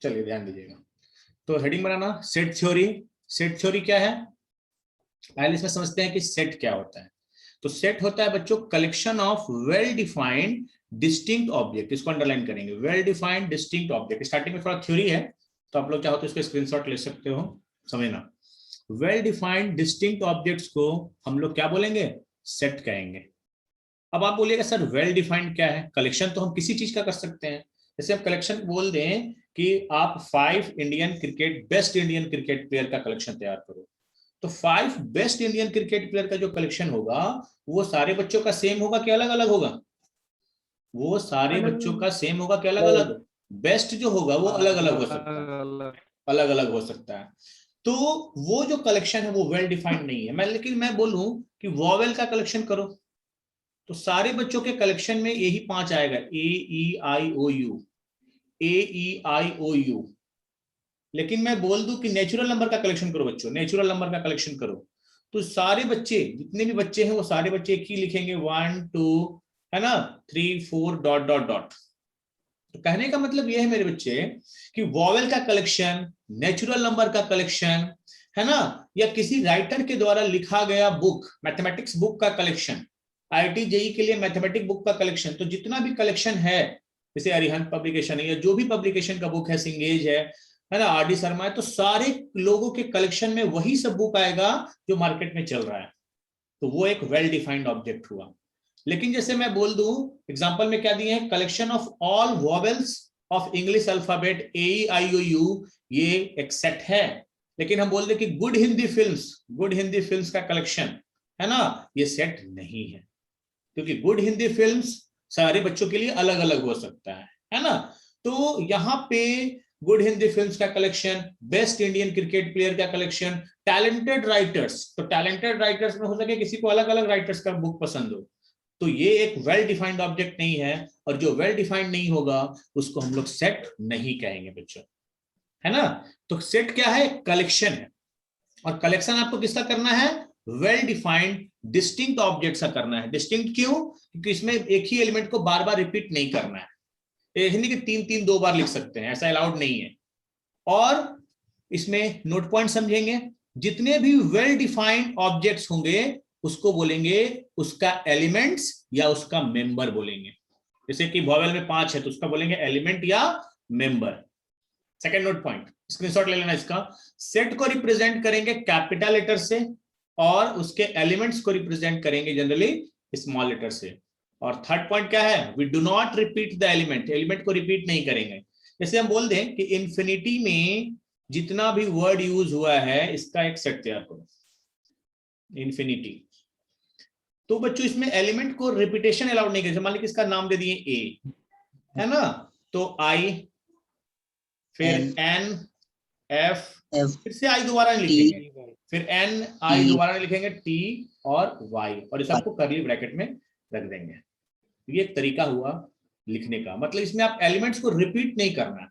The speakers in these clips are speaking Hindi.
चलिए ध्यान दीजिएगा। तो हेडिंग बनाना सेट थ्योरी। सेट थ्योरी क्या है, पहले इसमें समझते हैं कि सेट क्या होता है। तो सेट होता है बच्चों collection of well defined distinct object. इसको अंडरलाइन करेंगे, well defined distinct object. Starting में थोड़ा थ्योरी है, तो आप लोग चाहो तो इसको स्क्रीनशॉट ले सकते हो, समझना। वेल डिफाइंड डिस्टिंक्ट ऑब्जेक्ट्स को हम लोग क्या बोलेंगे, सेट कहेंगे। अब आप बोलिएगा सर वेल डिफाइंड क्या है, कलेक्शन तो हम किसी चीज का कर सकते हैं। जैसे हम कलेक्शन बोल दें कि आप 5 Indian cricket best Indian cricket player का कलेक्शन तैयार करो, तो 5 बेस्ट इंडियन क्रिकेट प्लेयर का जो कलेक्शन होगा वो सारे बच्चों का सेम होगा कि अलग अलग होगा? वो सारे बच्चों का सेम होगा कि अलग अलग? बेस्ट जो होगा वो अलग अलग हो सकता है, अलग अलग हो सकता है। तो वो जो कलेक्शन है वो वेल डिफाइंड नहीं है। लेकिन मैं बोलूं कि वॉवेल का कलेक्शन करो, तो सारे बच्चों के कलेक्शन में यही 5 आएगा, ए ई आई O you, A E I O you. लेकिन मैं बोल दूं कि नेचुरल नंबर का कलेक्शन करो बच्चों, नेचुरल नंबर का कलेक्शन करो, तो सारे बच्चे जितने भी बच्चे हैं वो सारे बच्चे एक ही लिखेंगे, 1 2 है ना, 3 4 डॉट डॉट डॉट। तो कहने का मतलब यह है मेरे बच्चे कि वॉवेल का कलेक्शन, नेचुरल नंबर का कलेक्शन, है ना, या किसी राइटर के द्वारा लिखा गया बुक, मैथमेटिक्स बुक का कलेक्शन, आईआईटी जेई के लिए मैथमेटिक्स बुक का कलेक्शन, तो जितना भी कलेक्शन है, जैसे अरिहंत पब्लिकेशन है या जो भी पब्लिकेशन का बुक है, सिंगेज है ना, आर डी शर्मा है, तो सारे लोगों के कलेक्शन में वही सब बुक आएगा जो मार्केट में चल रहा है। तो वो एक वेल डिफाइंड ऑब्जेक्ट हुआ। लेकिन जैसे मैं बोल दूं, एग्जांपल में क्या दिए हैं, collection of all vowels of English alphabet A I O U, ये एक सेट है। लेकिन हम बोल दे कि good Hindi films, good Hindi films का कलेक्शन, है ना, ये सेट नहीं है, क्योंकि गुड हिंदी फिल्म्स सारे बच्चों के लिए अलग अलग हो सकता है ना। तो यहाँ पे गुड हिंदी फिल्म्स का collection, best Indian cricket player का कलेक्शन, टैलेंटेड राइटर्स, तो टैलेंटेड राइटर्स में हो सके किसी को अलग अलग राइटर्स का बुक पसंद हो, तो ये एक वेल डिफाइंड ऑब्जेक्ट नहीं है। और जो वेल डिफाइंड नहीं होगा उसको हम लोग सेट नहीं कहेंगे बच्चों, है ना। तो सेट क्या है, कलेक्शन है। और कलेक्शन आपको किसका करना है, वेल डिफाइंड डिस्टिंक्ट ऑब्जेक्ट्स का करना है। डिस्टिंक्ट क्यों, क्योंकि इसमें एक ही एलिमेंट को बार बार रिपीट नहीं करना है, नहीं कि 3 3 2 बार लिख सकते हैं, ऐसा अलाउड नहीं है। और इसमें नोट पॉइंट समझेंगे, जितने भी वेल डिफाइंड ऑब्जेक्ट्स होंगे उसको बोलेंगे उसका एलिमेंट्स या उसका मेंबर बोलेंगे। जैसे कि वॉवेल में 5 है तो उसका बोलेंगे एलिमेंट या member. Second note point, screenshot ले लेना इसका। सेट को रिप्रेजेंट करेंगे कैपिटल लेटर से और उसके एलिमेंट्स को रिप्रेजेंट करेंगे जनरली स्मॉल लेटर से। और थर्ड पॉइंट क्या है, we do not repeat the element, element को रिपीट नहीं करेंगे। जैसे हम बोल दें कि इंफिनिटी में जितना भी वर्ड यूज हुआ है इसका एक सेट तैयार करो, इंफिनिटी। तो बच्चों इसमें एलिमेंट को रिपीटेशन अलाउड नहीं करेंगे। मान लीजिए इसका नाम दे दिए ए, है ना, तो आई, फिर एन, एफ, फिर से आई दोबारा नहीं लिखेंगे, फिर एन आई दोबारा नहीं लिखेंगे, टी और वाई, और इस सबको करली ब्रैकेट में रख देंगे। ये एक तरीका हुआ लिखने का, मतलब इसमें आप एलिमेंट्स को रिपीट नहीं करना है।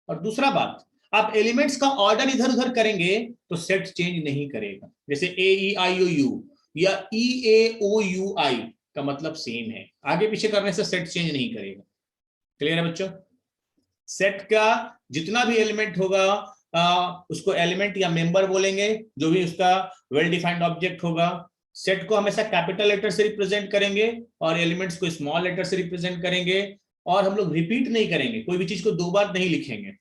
और दूसरा बात, आप एलिमेंट्स का ऑर्डर इधर उधर करेंगे तो सेट चेंज नहीं करेगा। जैसे ए ई आई ओ यू या ई ए ओ यू आई का मतलब सेम है, आगे पीछे करने से सेट चेंज नहीं करेगा। क्लियर है बच्चों? सेट का जितना भी एलिमेंट होगा उसको एलिमेंट या मेंबर बोलेंगे, जो भी उसका वेल डिफाइंड ऑब्जेक्ट होगा। सेट को हमेशा कैपिटल लेटर से रिप्रेजेंट करेंगे और एलिमेंट्स को स्मॉल लेटर से रिप्रेजेंट करेंगे। और हम लोग रिपीट नहीं करेंगे, कोई भी चीज को 2 बार नहीं लिखेंगे।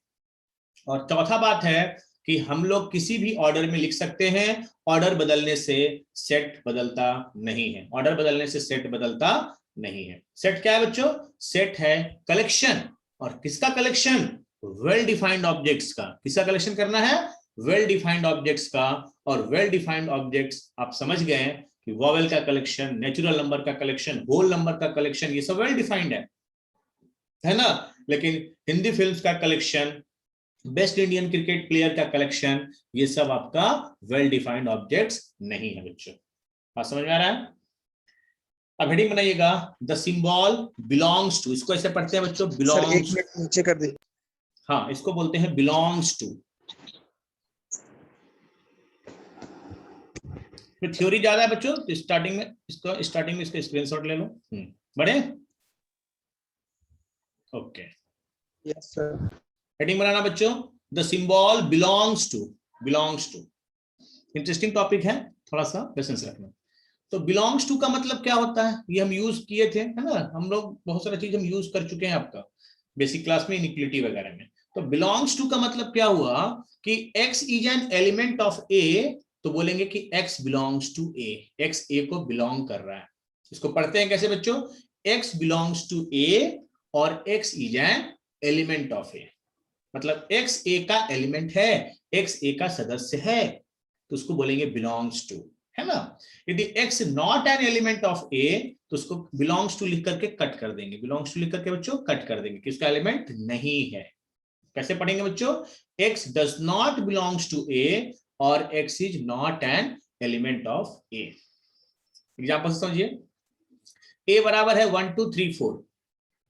और चौथा बात है कि हम लोग किसी भी ऑर्डर में लिख सकते हैं, ऑर्डर बदलने से सेट बदलता नहीं है, ऑर्डर बदलने से सेट बदलता नहीं है। सेट क्या है बच्चों, सेट है कलेक्शन। और किसका कलेक्शन, वेल डिफाइंड ऑब्जेक्ट्स का। किसका कलेक्शन करना है, वेल डिफाइंड ऑब्जेक्ट्स का। और वेल डिफाइंड ऑब्जेक्ट्स आप समझ गए कि वॉवेल का कलेक्शन, नेचुरल नंबर का कलेक्शन, होल नंबर का कलेक्शन, ये सब वेल डिफाइंड है ना। लेकिन हिंदी फिल्म्स का collection, best Indian cricket player का कलेक्शन, ये सब आपका वेल डिफाइंड ऑब्जेक्ट्स नहीं है बच्चों। बात समझ में आ रहा है? अब हेडिंग बनाइएगा, द सिंबल बिलोंग्स टू। इसको ऐसे पढ़ते हैं बच्चों, बिलोंग्स, नीचे कर दे। हाँ, इसको बोलते हैं बिलोंग्स टू। फिर थ्योरी ज्यादा है बच्चों, तो स्टार्टिंग में इसका स्क्रीनशॉट ले लो। बढ़े? Okay, yes sir. हेडिंग बनाना बच्चों, the symbol belongs to, belongs to. Interesting topic है, थोड़ा सा पेशेंस रखना। तो बिलोंग्स टू का मतलब क्या होता है, ये हम यूज किए थे, है ना, हम लोग बहुत सारा चीज हम यूज कर चुके हैं आपका बेसिक क्लास में, इनइक्वालिटी वगैरह में। तो बिलोंग्स टू का मतलब क्या हुआ कि x is an element of a, तो बोलेंगे कि x belongs to a, x a को बिलोंग कर रहा है। इसको पढ़ते हैं कैसे बच्चों, x बिलोंग्स टू a और x is an element of a, मतलब x a का एलिमेंट है, x a का सदस्य है, तो उसको बोलेंगे बिलोंग्स टू, है ना। यदि x not an element of a, तो उसको बिलोंग्स टू लिख करके कट कर देंगे, बिलोंग्स टू लिख करके बच्चों कट कर देंगे कि उसका एलिमेंट नहीं है। कैसे पढ़ेंगे बच्चों, x does not belongs to a और x is not an element of a। Example समझिए, a बराबर है 1 2 3 4,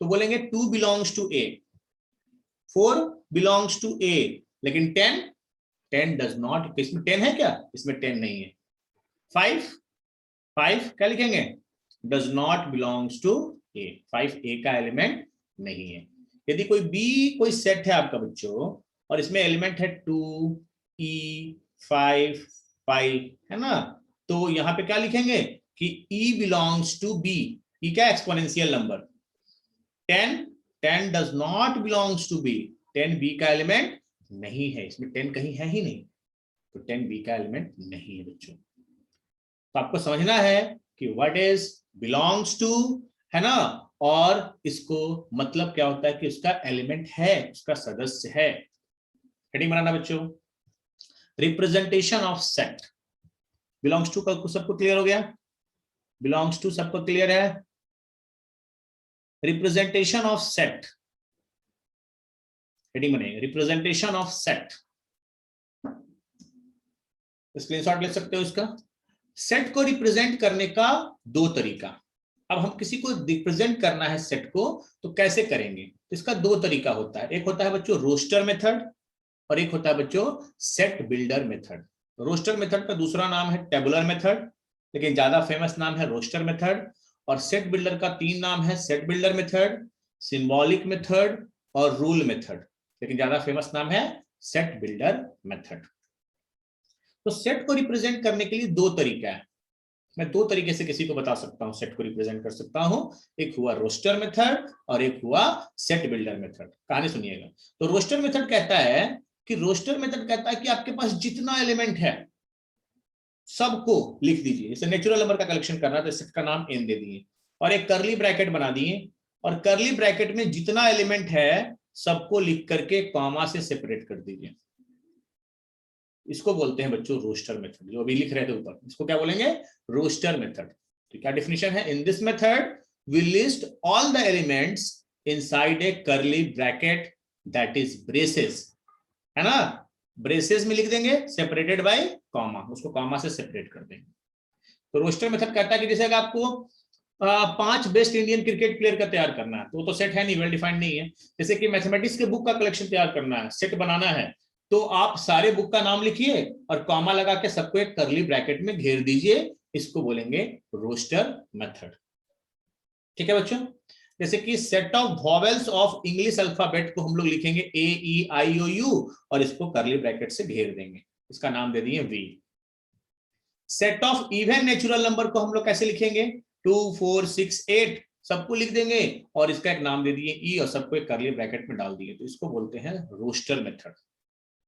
तो बोलेंगे 2 belongs to a, 4 belongs to a, लेकिन 10 डज नॉट, इसमें 10 है क्या, इसमें 10 नहीं है। 5 क्या लिखेंगे, डज नॉट बिलोंग्स टू ए, 5 ए का एलिमेंट नहीं है। यदि कोई सेट है आपका बच्चों और इसमें एलिमेंट है 2 e 5 5, है ना, तो यहां पे क्या लिखेंगे कि e belongs to b, e क्या exponential number, 10 does not belongs to b, 10 b का एलिमेंट नहीं है, इसमें 10 कहीं है ही नहीं, तो 10 b का एलिमेंट नहीं है बच्चों। तो आपको समझना है कि व्हाट इज बिलोंग्स टू, है ना, और इसको मतलब क्या होता है कि उसका एलिमेंट है, उसका सदस्य है। हेडिंग बनाना बच्चों, representation of set. Belongs to का सबको क्लियर हो गया, बिलोंग्स टू सबको क्लियर है। रिप्रेजेंटेशन ऑफ सेट, हेडिंग बनेगी रिप्रेजेंटेशन ऑफ सेट, स्क्रीनशॉट ले सकते हो इसका। सेट को रिप्रेजेंट करने का दो तरीका, अब हम किसी को रिप्रेजेंट करना है सेट को तो कैसे करेंगे, तो इसका दो तरीका होता है, एक होता है बच्चों रोस्टर मेथड और एक होता है बच्चों set builder method. Roster method का दूसरा नाम है टेबुलर मेथड, लेकिन ज्यादा फेमस नाम है रोस्टर मेथड। और सेट बिल्डर का 3 नाम है, set builder method, symbolic method और रूल मेथड, लेकिन ज्यादा फेमस नाम है सेट बिल्डर मेथड। तो सेट को रिप्रेजेंट करने के लिए दो तरीका है, मैं दो तरीके से किसी को बता सकता हूं, सेट को रिप्रेजेंट कर सकता हूं, एक हुआ रोस्टर मेथड और एक हुआ सेट बिल्डर मेथड। कहानी सुनिएगा। तो रोस्टर मेथड कहता है कि कि आपके पास जितना एलिमेंट है सबको लिख दीजिए, जैसे नेचुरल नंबर का कलेक्शन करना है तो सेट का नाम n दे दिए और एक करली ब्रैकेट बना दिए, और करली ब्रैकेट में जितना एलिमेंट है सबको लिख करके कॉमा से सेपरेट कर दीजिए। इसको बोलते हैं बच्चों रोस्टर मेथड, जो अभी लिख रहे थे ऊपर, इसको क्या बोलेंगे, रोस्टर मेथड। तो क्या डेफिनेशन है, in this method we list all the elements inside a curly bracket that is braces, है ना, ब्रेसेस में लिख देंगे सेपरेटेड बाय कॉमा, उसको कॉमा से सेपरेट कर देंगे। तो रोस्टर मेथड कहता है कि जैसे अगर आपको 5 बेस्ट इंडियन क्रिकेट प्लेयर का तैयार करना है, तो सेट है नहीं, वेल डिफाइंड नहीं है। जैसे कि मैथमेटिक्स के बुक का कलेक्शन तैयार करना है, सेट बनाना है, तो आप सारे बुक का नाम लिखिए और कॉमा लगा के सबको एक करली ब्रैकेट में घेर दीजिए, इसको बोलेंगे रोस्टर मेथड। ठीक है बच्चों, जैसे कि set of vowels of English alphabet को हम लोग लिखेंगे ए ई आई ओ यू और इसको करली ब्रैकेट से घेर देंगे, इसका नाम दे दिए V. Set of even natural number को हम लोग कैसे लिखेंगे, 2 4 6 8 सबको लिख देंगे और इसका एक नाम दे दिए ई और सबको एक करली ब्रैकेट में डाल दिए, तो इसको बोलते हैं रोस्टर मेथड।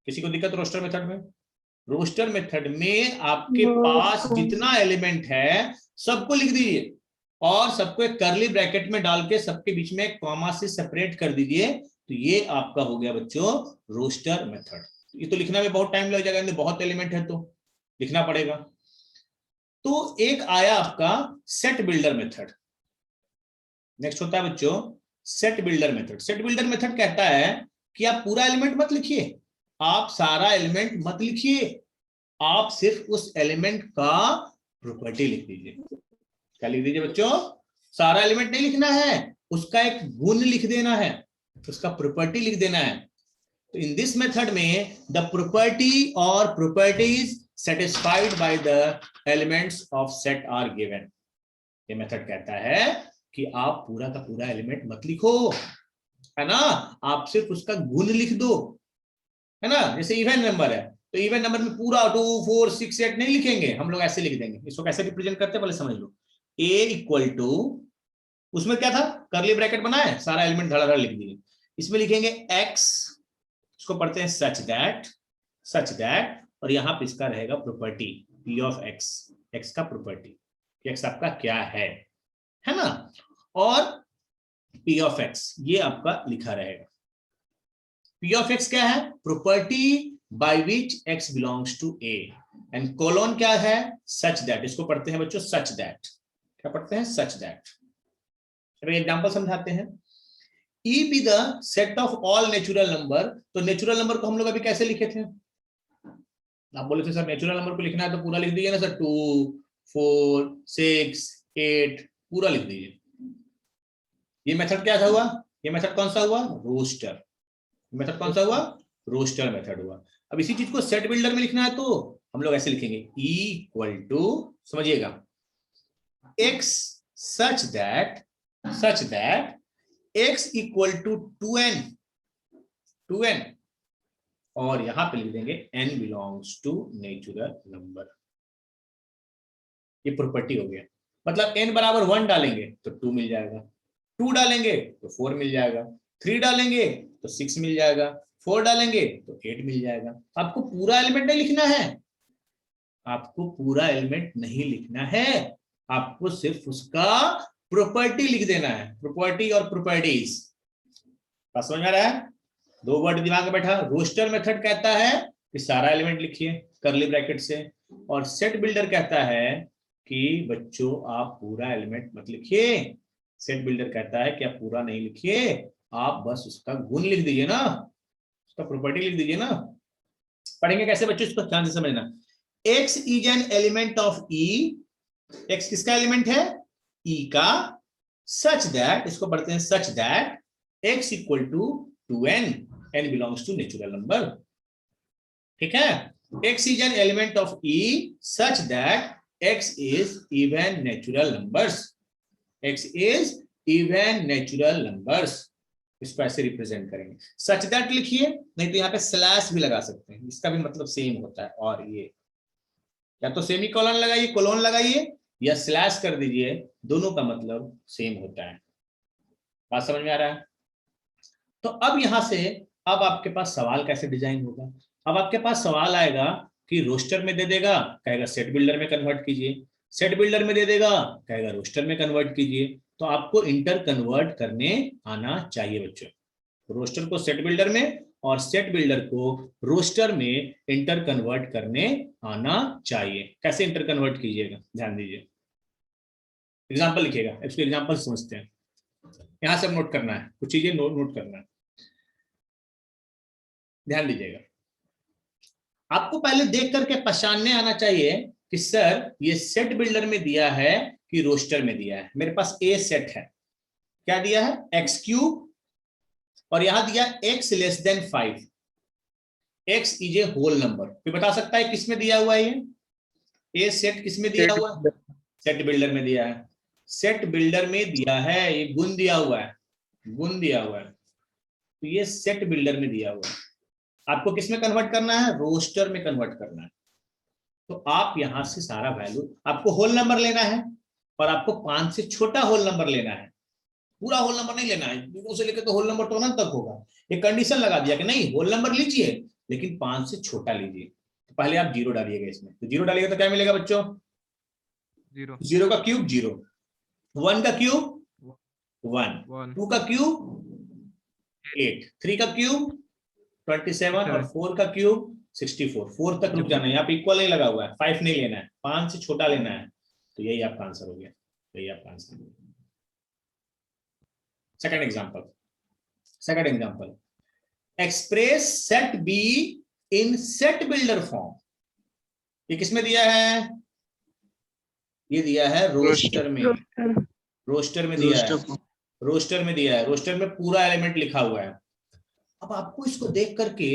किसी को दिक्कत रोस्टर मेथड में, रोस्टर मेथड में आपके पास जितना एलिमेंट है सबको लिख दीजिए और सबको एक करली ब्रैकेट में डाल के सबके बीच में कॉमा से सेपरेट कर दीजिए, तो ये आपका हो गया बच्चों रोस्टर मेथड। ये तो लिखना में बहुत टाइम लग जाएगा, बहुत एलिमेंट है तो लिखना पड़ेगा। तो एक आया आपका सेट बिल्डर मेथड। नेक्स्ट होता है बच्चों set builder method. Set builder method कहता है कि आप पूरा एलिमेंट मत लिखिए, आप सारा एलिमेंट मत लिखिए, आप सिर्फ उस एलिमेंट का प्रॉपर्टी लिख दीजिए। क्या लिख दीजिए बच्चों, सारा एलिमेंट नहीं लिखना है, उसका एक गुण लिख देना है, उसका प्रॉपर्टी लिख देना है। तो इन दिस मेथड में द प्रॉपर्टी और properties satisfied by the elements of set are given. ये मेथड कहता है कि आप पूरा का पूरा एलिमेंट मत लिखो, है ना, आप सिर्फ उसका गुण लिख दो, है ना। जैसे इवन नंबर है तो इवन नंबर में पूरा 2 4 6 8 नहीं लिखेंगे, हम लोग ऐसे लिख देंगे। इसको कैसे रिप्रेजेंट करते हैं पहले समझ लो। a इक्वल टू, उसमें क्या था, करली ब्रैकेट बनाए, सारा एलिमेंट धड़ाधड़ लिख दिए। इसमें लिखेंगे x, इसको पढ़ते हैं सच दैट, और यहां पे इसका रहेगा property p of x, x का प्रॉपर्टी, x आपका क्या है ना। और p ऑफ x ये आपका लिखा रहेगा। p ऑफ x क्या है, property by which x belongs to a, and colon क्या है, सच दैट, इसको पढ़ते हैं बच्चों सच दैट, क्या पढ़ते हैं, सच दैट। एग्जांपल समझाते हैं। E be the set of all natural number, तो नेचुरल नंबर को हम लोग अभी कैसे लिखे थे, आप बोले थे सर नेचुरल नंबर को लिखना है तो पूरा लिख दीजिए ना सर, 2 4 6 8 पूरा लिख दीजिए। ये मेथड क्या था हुआ, ये मेथड कौन सा हुआ, रोस्टर मेथड, कौन सा हुआ, रोस्टर मेथड हुआ। अब इसी चीज को सेट बिल्डर में लिखना है तो हम लोग ऐसे लिखेंगे, E इक्वल टू, समझिएगा, x such that x equal to 2n, और यहां पे लिख देंगे n belongs to natural number. ये प्रॉपर्टी हो गया, मतलब n बराबर 1 डालेंगे तो 2 मिल जाएगा, 2 डालेंगे तो 4 मिल जाएगा, 3 डालेंगे तो 6 मिल जाएगा, 4 डालेंगे तो 8 मिल जाएगा। आपको पूरा एलिमेंट नहीं लिखना है, आपको पूरा एलिमेंट नहीं लिखना है, आपको सिर्फ उसका प्रॉपर्टी लिख देना है, प्रॉपर्टी और प्रॉपर्टीज। समझ में आ रहा है, 2 वर्ड दिमाग में बैठा। रोस्टर मेथड कहता है कि सारा एलिमेंट लिखिए करली ब्रैकेट से, और सेट बिल्डर कहता है कि बच्चों आप पूरा एलिमेंट मत लिखिए। सेट बिल्डर कहता है कि आप पूरा नहीं लिखिए, आप बस उसका गुण लिख दीजिए ना, उसका प्रॉपर्टी लिख दीजिए ना। पढ़ेंगे कैसे बच्चों, इसको ध्यान से समझना। x is an element of e, x किसका एलिमेंट है, e का, सच दैट, इसको पढ़ते हैं such that x equal to 2n, n belongs to natural number, ठीक है। x is an element of e such that x is even natural numbers, x is even natural numbers, इसको ऐसे रिप्रेजेंट करेंगे। सच दैट लिखिए, नहीं तो यहाँ पे स्लैश भी लगा सकते हैं, इसका भी मतलब सेम होता है। और ये या तो सेमी कॉलन लगाइए, कोलोन लगाइए, या स्लैश कर दीजिए, दोनों का मतलब सेम होता है। बात समझ में आ रहा है। तो अब यहां से अब आपके पास सवाल कैसे डिजाइन होगा, अब आपके पास सवाल आएगा कि रोस्टर में दे देगा, कहेगा सेट बिल्डर में कन्वर्ट कीजिए, सेट बिल्डर में दे देगा, कहेगा रोस्टर में कन्वर्ट कीजिए। तो आपको इंटर कन्वर्ट करने आना चाहिए बच्चों, रोस्टर को सेट बिल्डर में और सेट बिल्डर को रोस्टर में इंटर कन्वर्ट करने आना चाहिए। कैसे इंटर कन्वर्ट कीजिएगा, ध्यान दीजिए, एग्जांपल लिखिएगा, इसको एग्जांपल समझते हैं। यहां से नोट करना है, कुछ चीजें नोट करना है, ध्यान दीजिएगा। आपको पहले देख करके पहचानने आना चाहिए कि सर ये सेट बिल्डर में दिया है कि रोस्टर में दिया है। मेरे पास ए सेट है, क्या दिया है, एक्स क्यूब, और यहां दिया x less than 5, x is a whole number. कोई बता सकता है किसमें दिया हुआ है ये सेट, किसमें दिया हुआ है, सेट बिल्डर में दिया है, सेट बिल्डर में दिया है, ये गुण दिया हुआ है, गुण दिया हुआ है, तो ये सेट बिल्डर में दिया हुआ है। आपको किसमें कन्वर्ट करना है, रोस्टर में कन्वर्ट करना है। तो आप यहां से सारा वैल्यू, आपको होल नंबर लेना है, और आपको 5 से छोटा होल नंबर लेना है, पूरा होल नंबर नहीं लेना है, 0 से लेकर तो होल नंबर तो अनंत तक होगा। एक कंडीशन लगा दिया कि नहीं होल नंबर लीजिए लेकिन 5 से छोटा लीजिए। तो पहले आप 0 डालिएगा इसमें, तो 0 डालिएगा तो क्या मिलेगा बच्चों, 0 का क्यूब 0, 1 का क्यूब 1, 2 का क्यूब 8, 3 का क्यूब 27, और 4 का क्यूब 64। 4 तक रुक जाना है, यहाँ पे इक्वल नहीं लगा हुआ है, 5 नहीं लेना है, 5 से छोटा लेना है। तो यही आपका आंसर हो गया, यही आपका आंसर हो गया। Second example, express set be in set builder form. ये किसमें दिया है, ये दिया है रोस्टर में, रोस्टर में दिया है, रोस्टर में दिया है, रोस्टर में पूरा एलिमेंट लिखा हुआ है। अब आपको इसको देख करके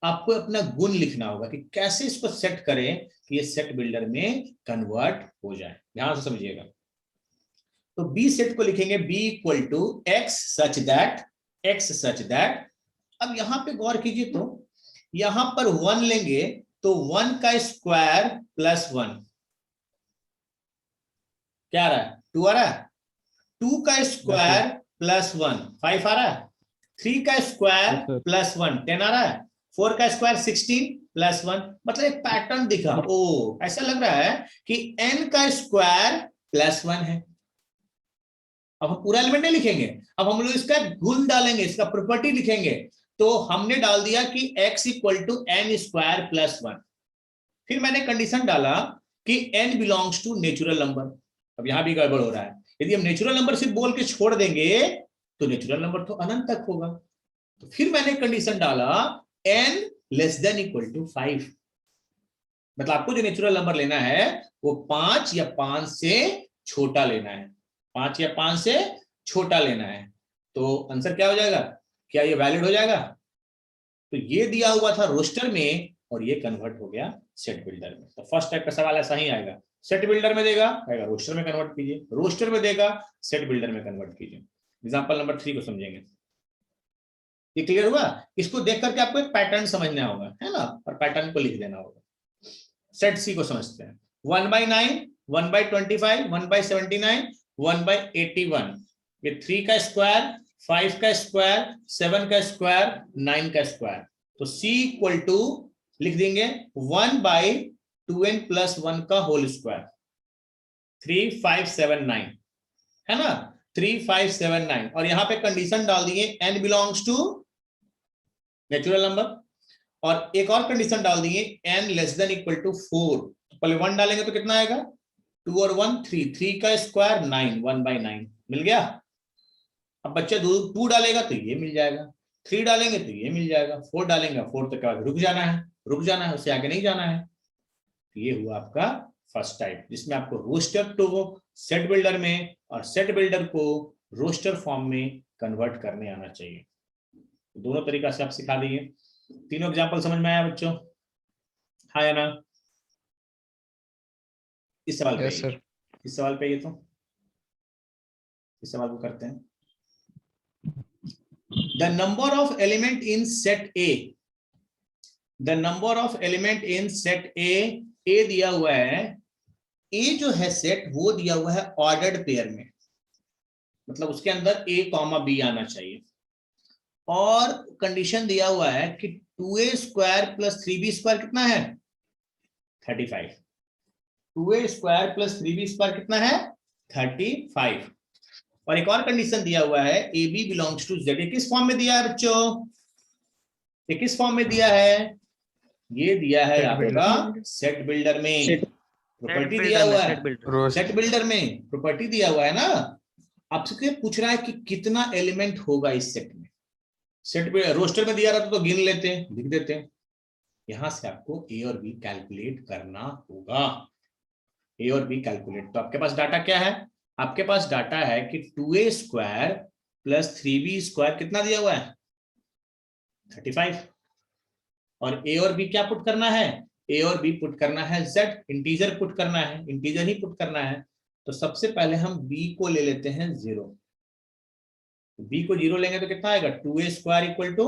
आपको अपना गुण लिखना होगा कि कैसे इसको सेट करें कि ये सेट बिल्डर में कन्वर्ट हो जाए, ध्यान से समझिएगा। तो बी सेट को लिखेंगे b equal to x such that x such that, अब यहां पे गौर कीजिए तो यहां पर 1 लेंगे तो 1 का स्क्वायर प्लस 1 क्या आ रहा है, 2 आ रहा है, 2 का स्क्वायर प्लस 1 5 आ रहा है, 3 का स्क्वायर प्लस 1 10 आ रहा है, 4 का स्क्वायर 16 प्लस 1, मतलब एक पैटर्न दिखा। ओ ऐसा लग रहा है कि n का स्क्वायर प्लस 1 है। अब हम पूरा एलिमेंट नहीं लिखेंगे, अब हम लोग इसका गुण डालेंगे, इसका प्रॉपर्टी लिखेंगे। तो हमने डाल दिया कि x equal to n square plus 1। फिर मैंने कंडीशन डाला कि n belongs to natural number. अब यहां भी गड़बड़ हो रहा है, यदि हम नेचुरल नंबर सिर्फ बोल के छोड़ देंगे तो नेचुरल नंबर तो अनंत तक होगा। तो फिर मैंने कंडीशन डाला n less than equal to 5, मतलब आपको जो नेचुरल नंबर लेना है वो 5 या 5 से छोटा लेना है, 5 या 5 से छोटा लेना है। तो आंसर क्या हो जाएगा, क्या ये वैलिड हो जाएगा? तो ये दिया हुआ था रोस्टर में और ये कन्वर्ट हो गया सेट बिल्डर में। तो फर्स्ट टाइप का सवाल ऐसा ही आएगा, सेट बिल्डर में देगा आएगा रोस्टर में कन्वर्ट कीजिए, रोस्टर में देगा सेट बिल्डर में कन्वर्ट कीजिए। एग्जांपल नंबर 3 को समझेंगे। ये क्लियर हुआ? इसको देख करके आपको एक पैटर्न समझना होगा, है ना, और पैटर्न को लिख देना होगा। सेट सी को समझते हैं। 1/9, 1/25, 1/79, 1/81, ये 3 का स्क्वायर, 5 का स्क्वायर, 7 का स्क्वायर, 9 का स्क्वायर। तो c इक्वल टू लिख देंगे 1/2n प्लस 1 का होल स्क्वायर, 3579, है ना, 3579। और यहां पे कंडीशन डाल दिए n belongs to natural number, और एक और कंडीशन डाल दिए n less than equal to 4। तो पहले 1 डालेंगे तो कितना आएगा, 2 और 1 3, 3 का स्क्वायर 9, 1/9 मिल गया। अब बच्चे 2 डालेगा तो ये मिल जाएगा, 3 डालेंगे तो ये मिल जाएगा, 4 डालेंगे 4 तक रुक जाना है, रुक जाना है, उससे आगे नहीं जाना है। तो ये हुआ आपका फर्स्ट टाइप, जिसमें आपको रोस्टर को सेट बिल्डर में और सेट बिल्डर को रोस्टर फॉर्म में कन्वर्ट करने आना चाहिए। दोनों तरीका से आप सिखा दिए। तीनों एग्जाम्पल समझ में आया बच्चों? हाँ या ना? इस सवाल पे सर, इस सवाल पे ये तो इस सवाल को करते हैं। The number of element in set A, the number of element in set ए दिया हुआ है, ए जो है सेट वो दिया हुआ है ऑर्डर्ड पेयर में, मतलब उसके अंदर a कॉमा बी आना चाहिए। और कंडीशन दिया हुआ है कि 2a square plus 3b square कितना है, 35। 2a square plus 3b square कितना है, 35। और एक और कंडीशन दिया हुआ है A B belongs to Z. किस फॉर्म में दिया है बच्चों, ये किस फॉर्म में दिया है, ये दिया है आपका सेट बिल्डर में, प्रॉपर्टी दिया हुआ है सेट बिल्डर में, प्रॉपर्टी दिया हुआ है ना। आपसे पूछ रहा है कि कितना एलिमेंट होगा इस सेट में, सेट पे रोस्टर में दिया रहता तो गिन लेते हैं, लिख देते हैं। यहां से आपको ए और बी कैलकुलेट करना होगा, ए और बी कैलकुलेट। तो आपके पास डाटा क्या है, आपके पास डाटा है कि 2a square plus 3b square कितना दिया हुआ है, 35। और ए और बी क्या पुट करना है, ए और बी पुट करना है z, इंटीजर पुट करना है, इंटीजर ही पुट करना है। तो सबसे पहले हम b को ले लेते हैं 0, b को 0 लेंगे तो कितना आएगा, 2a square equal to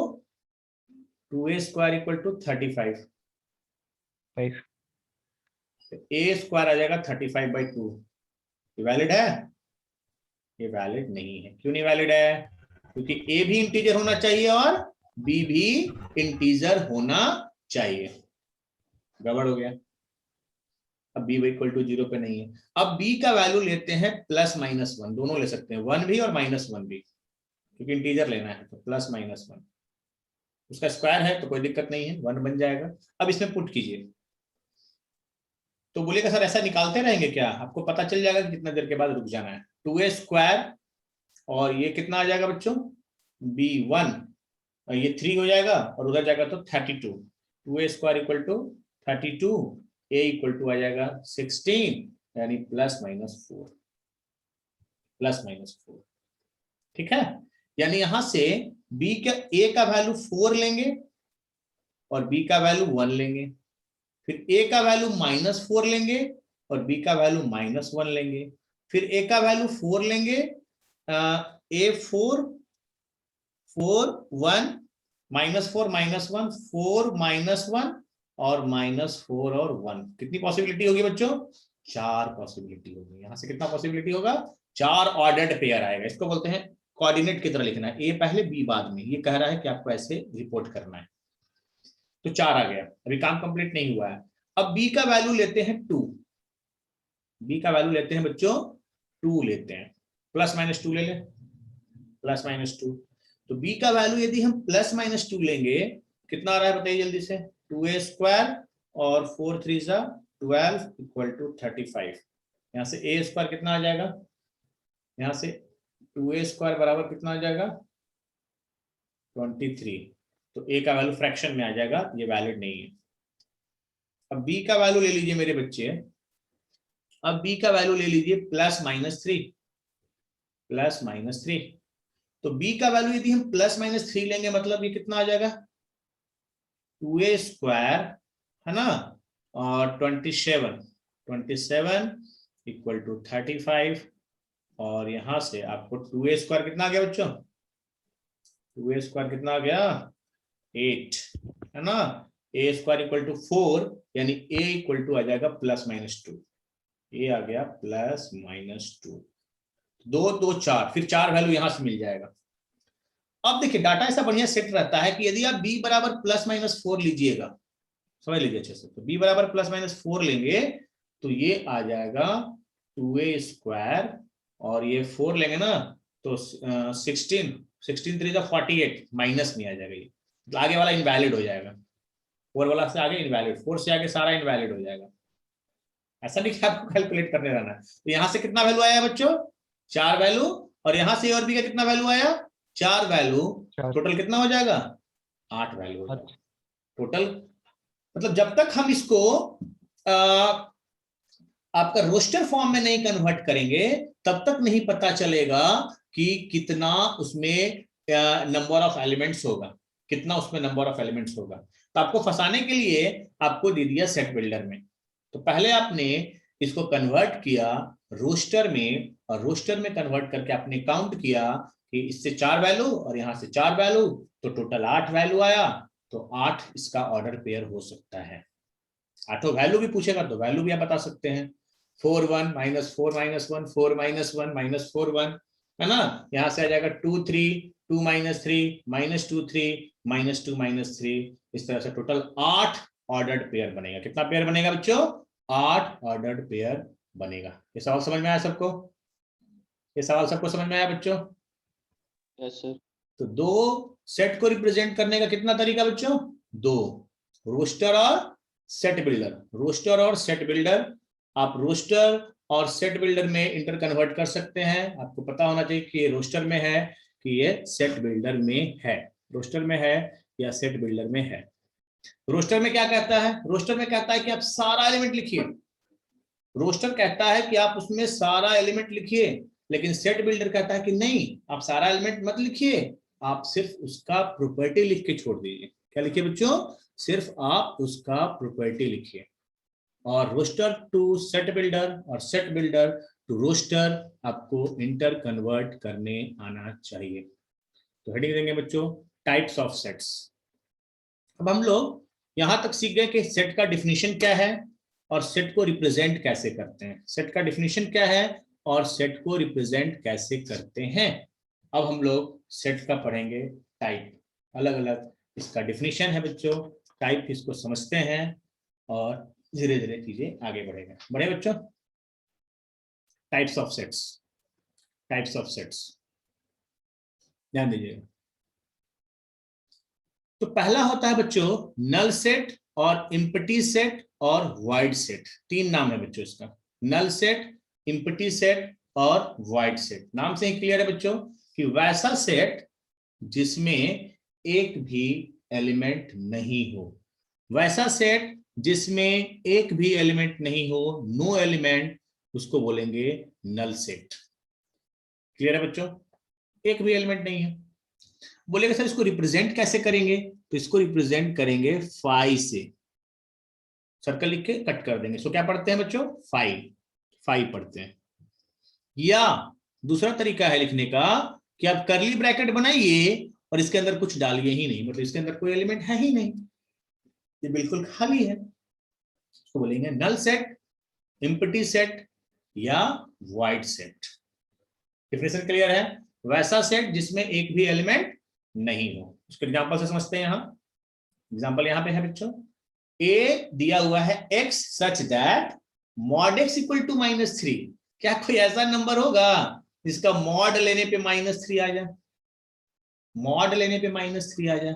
2a square equal to 35, a square आ जाएगा 35/2। ये वैलिड है, ये वैलिड नहीं है। क्यों नहीं वैलिड है, क्योंकि a भी इंटीजर होना चाहिए और b भी इंटीजर होना चाहिए। गड़बड़ हो गया, अब b इक्वल टू 0 पे नहीं है। अब b का वैल्यू लेते हैं प्लस माइनस 1, दोनों ले सकते हैं, 1 भी और -1 भी, क्योंकि इंटीजर लेना है। तो प्लस माइनस 1, उसका स्क्वायर है तो कोई दिक्कत नहीं है, 1 बन जाएगा। अब इसमें पुट कीजिए, तो बोलेगा सर ऐसा निकालते रहेंगे क्या, आपको पता चल जाएगा कि कितना देर के बाद रुक जाना है। 2a स्क्वायर और ये कितना आ जाएगा बच्चों, b1, और ये 3 हो जाएगा और उधर जाएगा तो 32। 2a square equal to 32, a equal to आ जाएगा 16, यानी प्लस माइनस 4, प्लस माइनस 4। ठीक है, यानी यहां से b का a का वैल्यू 4 लेंगे और b का वैल्यू 1 लेंगे, फिर a का वैल्यू -4 लेंगे और b का वैल्यू -1 लेंगे, फिर a का वैल्यू 4 लेंगे, a4 4 1 -4 -1 4 -1 और -4 और 1, कितनी पॉसिबिलिटी होगी बच्चों? 4 पॉसिबिलिटी होगी। यहां से कितना पॉसिबिलिटी होगा? 4 ऑर्डर्ड पेयर आएगा। इसको बोलते हैं कोऑर्डिनेट की तरह लिखना है, ए पहले बी बाद में। ये कह रहा है कि आपको ऐसे रिपोर्ट करना है। तो 4 आ गया, अभी काम कंप्लीट नहीं हुआ है। अब बी का वैल्यू लेते हैं 2, बी का वैल्यू लेते हैं बच्चों 2 लेते हैं, +-2 ले लें, +-2। तो b का वैल्यू यदि हम +-2 लेंगे, कितना आ रहा है बताइए जल्दी से? 2a² और 4 3 12 = 35। यहां से a² कितना आ जाएगा? यहां से 2a² बराबर कितना आ जाएगा? 23। तो a का वैल्यू फ्रैक्शन में आ जाएगा, ये वैलिड नहीं है। अब b का वैल्यू ले लीजिए मेरे बच्चे, अब b का वैल्यू ले लीजिए +-3, +-3। तो b का वैल्यू यदि हम +-3 लेंगे, मतलब ये कितना आ जाएगा? 2a² है ना, और 27 = 35। और यहां से आपको 2a² कितना आ गया बच्चों? 2a² कितना आ गया? 8 है ना। a² = 4, यानी a = आ जाएगा +-2, a आ गया +-2। 2 2 4, फिर 4 वैल्यू यहां से मिल जाएगा। अब देखिए डाटा ऐसा बढ़िया सेट रहता है कि यदि आप b बराबर +-4 लीजिएगा, समझ लीजिए अच्छे से, तो b बराबर +-4 लेंगे तो ये आ जाएगा 2a² और ये 4 लेंगे ना तो 16 3 48, माइनस में आ जाएगा ये, तो आगे वाला इनवैलिड हो जाएगा। 4 वाला से आगे इनवैलिड, 4 से आगे सारा इनवैलिड हो जाएगा। ऐसा नहीं कि आपको कैलकुलेट करने रहना है। तो यहां से कितना वैल्यू आया बच्चों? 4 वैल्यू, और यहां से और भी का कितना वैल्यू आया? 4 वैल्यू। टोटल कितना हो जाएगा? 8 वैल्यू हो जाएगा टोटल। मतलब जब तक हम इसको आपका रोस्टर फॉर्म में नहीं कन्वर्ट करेंगे, तब तक नहीं पता चलेगा कि कितना उसमें नंबर ऑफ एलिमेंट्स होगा, कितना उसमें नंबर ऑफ एलिमेंट्स होगा। तो आपको फंसाने के लिए आपको दे दिया सेट बिल्डर में। तो पहले आपने इसको कन्वर्ट किया रोस्टर में, और रोस्टर में कन्वर्ट करके आपने काउंट किया कि इससे 4 वैल्यू और यहां से 4 वैल्यू, तो टोटल 8 वैल्यू आया। तो 8 इसका ऑर्डर पेयर हो सकता है। 8 वैल्यू भी पूछेगा तो वैल्यू भी आप बता सकते हैं। 4 1 -4 -1 4 -1 -4 1 है ना। यहां से आ जाएगा 2 3 2 -3 -2 3 -2 -3। इस तरह से टोटल 8 ऑर्डर्ड पेयर बनेगा। कितना पेयर बनेगा बच्चों? 8 ऑर्डर्ड पेयर बनेगा। ये सवाल समझ में आया सबको? ये सवाल सबको समझ में आया बच्चों? Yes sir. तो 2 सेट को रिप्रेजेंट करने का कितना तरीका बच्चों? 2, रोस्टर और सेट बिल्डर। रोस्टर और सेट बिल्डर, आप रोस्टर और सेट बिल्डर में इंटर कन्वर्ट कर सकते हैं। आपको पता होना चाहिए कि ये रोस्टर में है कि ये सेट बिल्डर में है, रोस्टर में है या सेट बिल्डर में है। रोस्टर में क्या कहता है? रोस्टर में कहता है कि आप सारा एलिमेंट लिखिए। रोस्टर कहता है कि आप उसमें सारा एलिमेंट लिखिए, लेकिन सेट बिल्डर कहता है कि नहीं, आप सारा एलिमेंट मत लिखिए, आप सिर्फ उसका प्रॉपर्टी लिख के छोड़ दीजिए। क्या लिखिए बच्चों? सिर्फ आप उसका प्रॉपर्टी लिखिए। और रोस्टर टू सेट बिल्डर और सेट बिल्डर टू रोस्टर आपको इंटर कन्वर्ट करने आना चाहिए। तो हेडिंग देंगे बच्चों टाइप्स ऑफ सेट्स। अब हम लोग यहां तक सीख गए कि सेट का डिफिनीशन क्या है और सेट को रिप्रेजेंट कैसे करते हैं। सेट का डिफिनीशन क्या है और सेट को रिप्रेजेंट कैसे करते हैं। अब हम लोग सेट का पढ़ेंगे टाइप, अलग अलग इसका डिफिनीशन है बच्चों, टाइप इसको समझते हैं और धीरे धीरे चीजें आगे बढ़ेगा। बढ़े बच्चों? Types of sets, types of sets ध्यान दीजिएगा। तो पहला होता है बच्चों नल सेट और इम्पटी सेट और वाइड सेट। 3 नाम है बच्चों इसका, नल सेट, इम्पटी सेट और वाइड सेट। नाम से ही क्लियर है बच्चों कि वैसा सेट जिसमें एक भी एलिमेंट नहीं हो, वैसा सेट जिसमें एक भी एलिमेंट नहीं हो, नो एलिमेंट, उसको बोलेंगे नल सेट। क्लियर है बच्चों? एक भी एलिमेंट नहीं है। बोलेगा सर इसको रिप्रेजेंट कैसे करेंगे? तो इसको रिप्रेजेंट करेंगे फाई से, सर्कल लिख के कट कर देंगे। सो क्या पढ़ते हैं बच्चों? फाई, फाई पढ़ते हैं। या दूसरा तरीका है लिखने का कि आप करली ब्रैकेट बनाइए और इसके अंदर कुछ डालिए ही नहीं, मतलब इसके अंदर कोई एलिमेंट है ही नहीं, ये बिल्कुल खाली है, तो बोलेंगे नल सेट, एम्प्टी सेट या वाइड सेट। डिफिनेशन क्लियर है? वैसा सेट जिसमें एक भी एलिमेंट नहीं हो। उसके एग्जांपल से समझते हैं। यहां एग्जांपल यहां पे है बच्चों, ए दिया हुआ है x such that mod x equal to -3। क्या कोई ऐसा नंबर होगा जिसका मॉड लेने पे -3 आ जाए? मॉड लेने पे -3 आ जाए?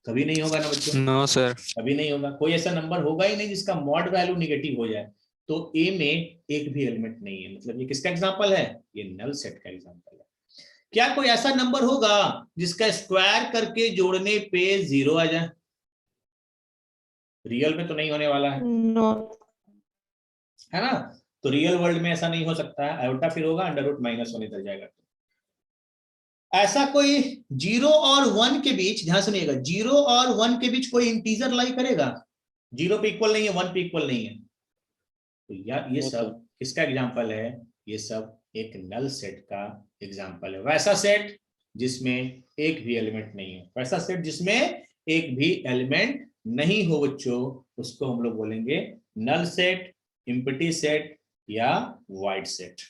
कभी नहीं होगा ना बच्चों, नो सर। कभी नहीं होगा। कोई ऐसा नंबर होगा ही नहीं जिसका मॉड वैल्यू निगेटिव हो जाए। तो ए में एक भी एलिमेंट नहीं है, मतलब ये किसका एग्जांपल है? ये नल सेट का एग्जांपल है। क्या कोई ऐसा नंबर होगा जिसका स्क्वायर करके जोड़ने पे 0 आ जाए? रियल में तो नहीं होने वाला है, नो। है ना? तो रियल वर्ल्ड में ऐसा नहीं हो सकता है, आयोटा फिर होगा √-1 इधर जाएगा। ऐसा कोई 0 और 1 के बीच, ध्यान सुनिएगा, 0 और 1 के बीच कोई इंटीजर लाई करेगा? 0 पे इक्वल नहीं है, 1 पे इक्वल नहीं है, तो यार ये सब किसका एग्जांपल है? ये सब एक नल सेट का एग्जांपल है। वैसा सेट जिसमें एक भी एलिमेंट नहीं है, वैसा सेट जिसमें एक भी एलिमेंट नहीं हो बच्चों, उसको हम लोग बोलेंगे नल सेट, एम्प्टी सेट या वाइड सेट।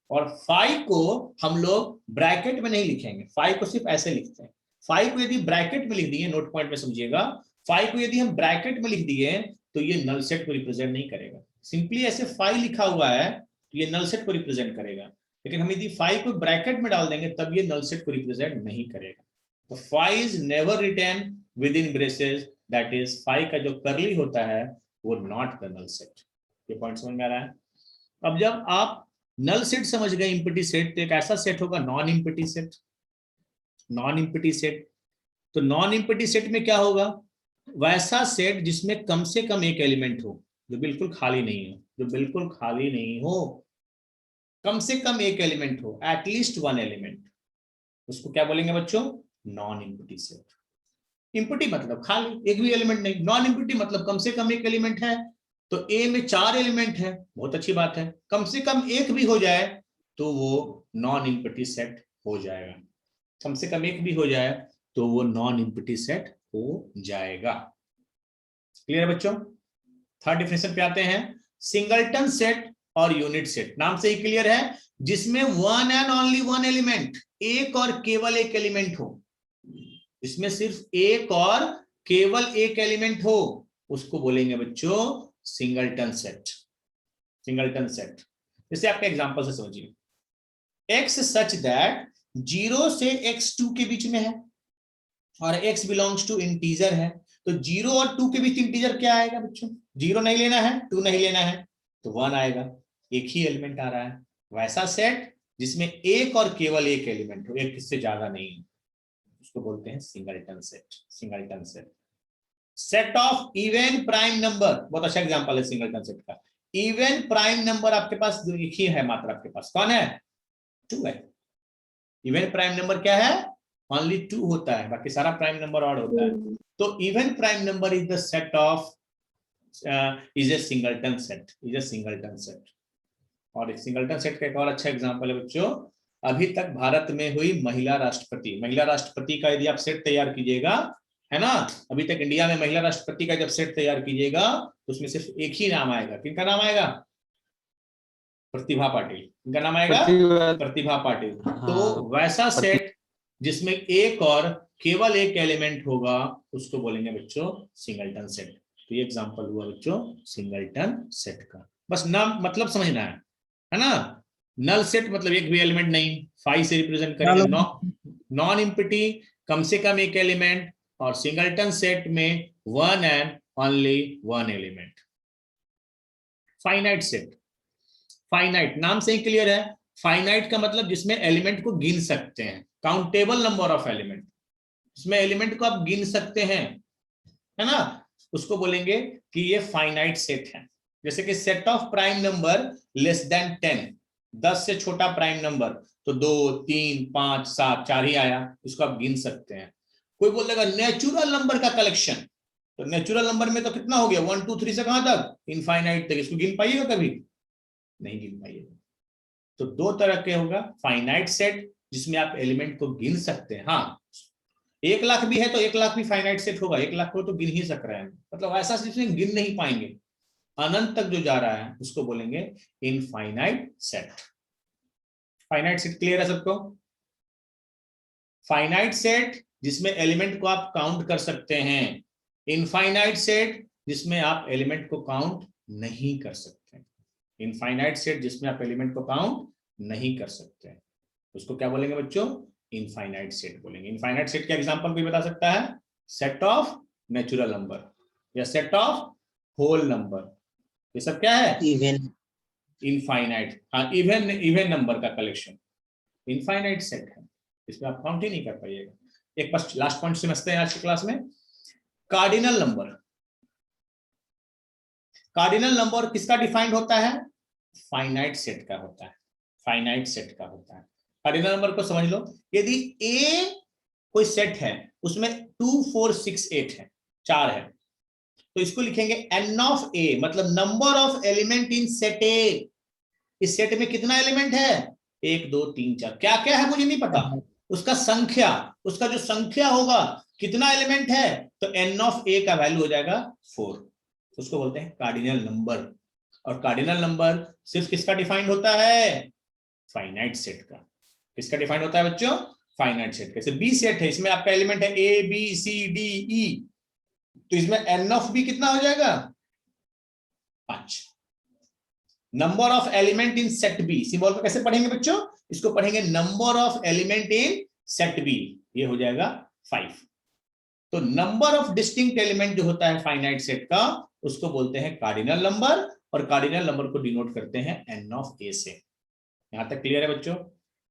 और फाई को हम लोग ब्रैकेट में नहीं लिखेंगे, फाई को सिर्फ ऐसे लिखते हैं। फाई को यदि ब्रैकेट में लिख दिए, नोट पॉइंट में समझिएगा, फाई को यदि हम ब्रैकेट में लिख दिए तो ये नल सेट को रिप्रेजेंट नहीं करेगा। सिंपली ऐसे फाई लिखा हुआ है तो ये नल सेट को रिप्रेजेंट करेगा, लेकिन हम यदि फाई को ब्रैकेट में डाल देंगे तब ये नल सेट को रिप्रेजेंट नहीं करेगा। तो phi is never written within braces, that is phi का जो करली होता है वो नॉट द नल सेट। ये पॉइंट समझ में आ रहा है? अब जब आप नल सेट समझ गए, एम्प्टी सेट, तो एक ऐसा सेट होगा non empty set. Non empty set, तो नॉन एम्प्टी सेट में क्या होगा? वैसा सेट जिसमें कम से कम एक एलिमेंट हो, जो बिल्कुल खाली नहीं हो, जो बिल्कुल खाली नहीं हो, कम से कम एक एलिमेंट हो, एटलीस्ट 1 एलिमेंट, उसको क्या बोलेंगे बच्चों? Non empty set. एम्प्टी मतलब खाली, एक भी एलिमेंट नहीं। नॉन एम्प्टी मतलब कम से कम एक एलिमेंट है। तो ए में 4 एलिमेंट है, बहुत अच्छी बात है, कम से कम एक भी हो जाए तो वो नॉन एम्प्टी सेट हो जाएगा। कम से कम एक भी हो जाए तो वो नॉन एम्प्टी सेट हो जाएगा। क्लियर बच्चों? थर्ड डिफिनेशन पे आते हैं, सिंगलटन सेट और यूनिट सेट। नाम से ही क्लियर है, जिसमें one and only one element, एक और केवल एक एलिमेंट हो, जिसमें सिर्फ एक और केवल एक एलिमेंट हो, उसको बोलेंगे बच्चों सिंगलटन सेट। सिंगलटन सेट, जैसे आपके एग्जांपल से समझिए, x सच दैट 0 से x2 के बीच में है और x बिलोंग्स टू इंटीजर है। तो 0 और 2 के बीच इंटीजर क्या आएगा बच्चों? 0 नहीं लेना है, 2 नहीं लेना है, तो 1 आएगा, एक ही एलिमेंट आ रहा है। वैसा सेट जिसमें एक और केवल एक एलिमेंट हो, एक से ज्यादा नहीं, उसको बोलते हैं singleton set. Singleton set. Set of even prime number, बहुत अच्छा एग्जांपल है सिंगलटन सेट का। इवन प्राइम नंबर आपके पास एक ही है मात्र, आपके पास कौन है? 2 है। इवन प्राइम नंबर क्या है? ओनली 2 होता है, बाकी सारा प्राइम नंबर ऑड होता है। तो even prime number is the set of is a singleton set, is a singleton set. और एक सिंगलटन सेट का एक और अच्छा एग्जांपल है बच्चों, अभी तक भारत में हुई महिला राष्ट्रपति का यदि आप सेट तैयार कीजिएगा, है ना, अभी तक इंडिया में महिला राष्ट्रपति का जब सेट तैयार कीजिएगा तो उसमें सिर्फ एक ही नाम आएगा। किनका नाम आएगा? प्रतिभा पाटिल। किनका नाम आएगा? प्रतिभा पाटिल। तो वैसा सेट जिसमें एक और केवल एक एलिमेंट होगा, उसको बोलेंगे बच्चों सिंगलटन सेट। तो ये एग्जांपल हुआ बच्चों सिंगलटन सेट का। बस नाम मतलब समझना है ना? नल सेट मतलब एक भी एलिमेंट नहीं, फाइव से रिप्रेजेंट करेंगे। नॉन एम्प्टी कम से कम एक एलिमेंट, और सिंगलटन सेट में one and only one element. Finite set, finite नाम से ही क्लियर है, फाइनाइट का मतलब जिसमें एलिमेंट को गिन सकते हैं, काउंटेबल नंबर ऑफ एलिमेंट, इसमें एलिमेंट को आप गिन सकते हैं, है ना, उसको बोलेंगे कि ये फाइनाइट सेट है। जैसे कि set of prime number less than 10, 10 से छोटा प्राइम नंबर, तो 2, 3, 5, 7, 4 ही आया, इसको आप गिन सकते हैं। कोई बोलेगा नेचुरल नंबर का कलेक्शन, तो नेचुरल नंबर में तो कितना हो गया, 1, 2, 3 से कहां तक? इनफाइनाइट तक। इसको गिन पाइएगा? कभी नहीं गिन पाइएगा। तो दो तरह के होगा, फाइनाइट सेट जिसमें आप एलिमेंट को गिन सकते हैं, हाँ 1 लाख भी है तो 1 लाख भी फाइनाइट सेट होगा, 1 लाख को तो गिन ही सक रहे हैं, मतलब ऐसा जिसमें गिन नहीं पाएंगे, अनंत तक जो जा रहा है उसको बोलेंगे infinite set. Finite set clear है सबको? फाइनाइट सेट जिसमें एलिमेंट को आप काउंट कर सकते हैं, इनफाइनाइट सेट जिसमें आप एलिमेंट को काउंट नहीं कर सकते। इनफाइनाइट सेट जिसमें आप एलिमेंट को काउंट नहीं कर सकते उसको क्या बोलेंगे बच्चों? इनफाइनाइट सेट बोलेंगे। इनफाइनाइट सेट का एग्जांपल कोई बता सकता है? सेट ऑफ नेचुरल नंबर या सेट ऑफ होल नंबर, ये सब क्या है? इवन। इनफाइनाइट, हाँ, इवन नंबर का कलेक्शन इनफाइनाइट सेट है, इसमें आप काउंट ही नहीं कर पाइएगा। एक बस लास्ट पॉइंट समझते हैं आज की क्लास में, कार्डिनल नंबर। कार्डिनल नंबर किसका डिफाइंड होता है? फाइनाइट सेट का होता है, फाइनाइट सेट का होता है। कार्डिनल नंबर को समझ लो, यदि ए कोई सेट है उसमें 2 4 6 8 है, 4 है, तो इसको लिखेंगे n ऑफ ए, मतलब number of element in set ए। इस सेट में कितना एलिमेंट है? 1 2 3 4, क्या क्या है मुझे नहीं पता, उसका संख्या, उसका जो संख्या होगा कितना एलिमेंट है, तो n ऑफ ए का वैल्यू हो जाएगा 4, उसको बोलते हैं कार्डिनल नंबर। और कार्डिनल नंबर सिर्फ किसका डिफाइंड होता है? फाइनाइट सेट का। किसका डिफाइंड होता है बच्चों? फाइनाइट सेट का। जैसे बी सेट है, इसमें आपका एलिमेंट है A B C D E, तो इसमें n ऑफ बी कितना हो जाएगा? 5। Number of element in set B, symbol को कैसे पढ़ेंगे बच्चों? इसको पढ़ेंगे number of element in set B, ये हो जाएगा 5। तो नंबर ऑफ डिस्टिंक्ट एलिमेंट जो होता है फाइनाइट सेट का, उसको बोलते हैं कार्डिनल नंबर, और कार्डिनल नंबर को डिनोट करते हैं n ऑफ a से। यहां तक क्लियर है बच्चों?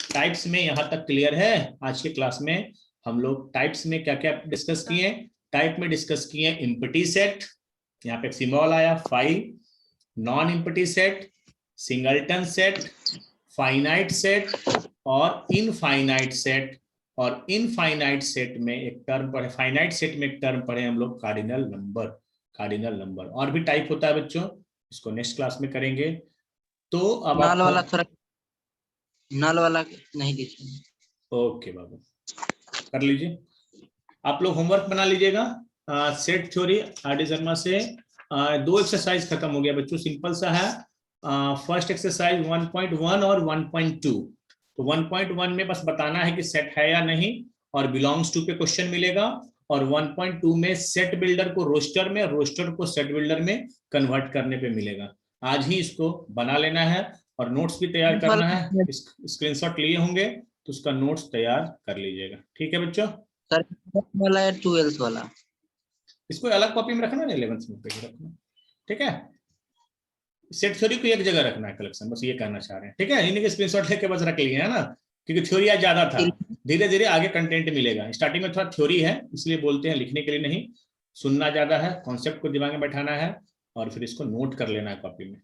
टाइप्स में यहां तक क्लियर है? आज के क्लास में हम लोग टाइप्स में क्या क्या डिस्कस किए? टाइप में डिस्कस किए एम्प्टी सेट, यहाँ पे सिंबल आया 5, non empty set, singleton set, finite set और इनफाइनाइट सेट। और इनफाइनाइट सेट में एक टर्म पढ़े, फाइनाइट सेट में एक टर्म पढ़े हम लोग कार्डिनल नंबर। कार्डिनल नंबर और भी टाइप होता है बच्चों, इसको नेक्स्ट क्लास में करेंगे। तो अब नल वाला थोड़ा, नल वाला नहीं दिखे। ओके बाबू, कर लीजिए आप लोग, होमवर्क बना लीजिएगा। Set theory RD. शर्मा से 2 एक्सरसाइज खत्म हो गया बच्चों, सिंपल सा है। फर्स्ट एक्सरसाइज 1.1 और 1.2। तो 1.1 में बस बताना है कि सेट है या नहीं, और बिलोंग्स टू पे क्वेश्चन मिलेगा। और 1.2 में सेट बिल्डर को रोस्टर में, रोस्टर को सेट बिल्डर में कन्वर्ट करने पे मिलेगा। आज ही इसको बना लेना है, और नोट्स भी तैयार करना है। स्क्रीनशॉट लिए होंगे तो उसका नोट्स तैयार कर लीजिएगा, ठीक है बच्चों? सर वाला या 12th वाला? इसको अलग कॉपी में रखना ना, 11th में रखना, ठीक है? सेट थ्योरी को एक जगह रखना है कलेक्शन, बस ये कहना चाह रहे हैं, ठीक है? इन्हीं के स्क्रीनशॉट लेके बस रख लिए है ना, क्योंकि थ्योरी आज ज्यादा था, धीरे धीरे आगे कंटेंट मिलेगा। स्टार्टिंग में थोड़ा थ्योरी है इसलिए बोलते हैं, लिखने के लिए नहीं, सुनना ज्यादा है, कॉन्सेप्ट को दिमाग में बैठाना है, और फिर इसको नोट कर लेना है कॉपी में।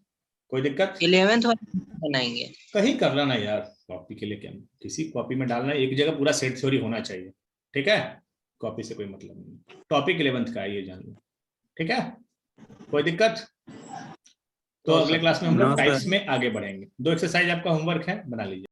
कोई दिक्कत? 11th वाला बनाएंगे कहीं कर लेना यार, कॉपी के लिए क्या, किसी कॉपी में डालना, एक जगह पूरा सेट थ्योरी होना चाहिए, ठीक है? कॉपी से कोई मतलब नहीं, टॉपिक 11th का है ये जान लो, ठीक है? कोई दिक्कत? तो अगले क्लास में हम लोग टाइप्स में आगे बढ़ेंगे। 2 एक्सरसाइज आपका होमवर्क है, बना लीजिए।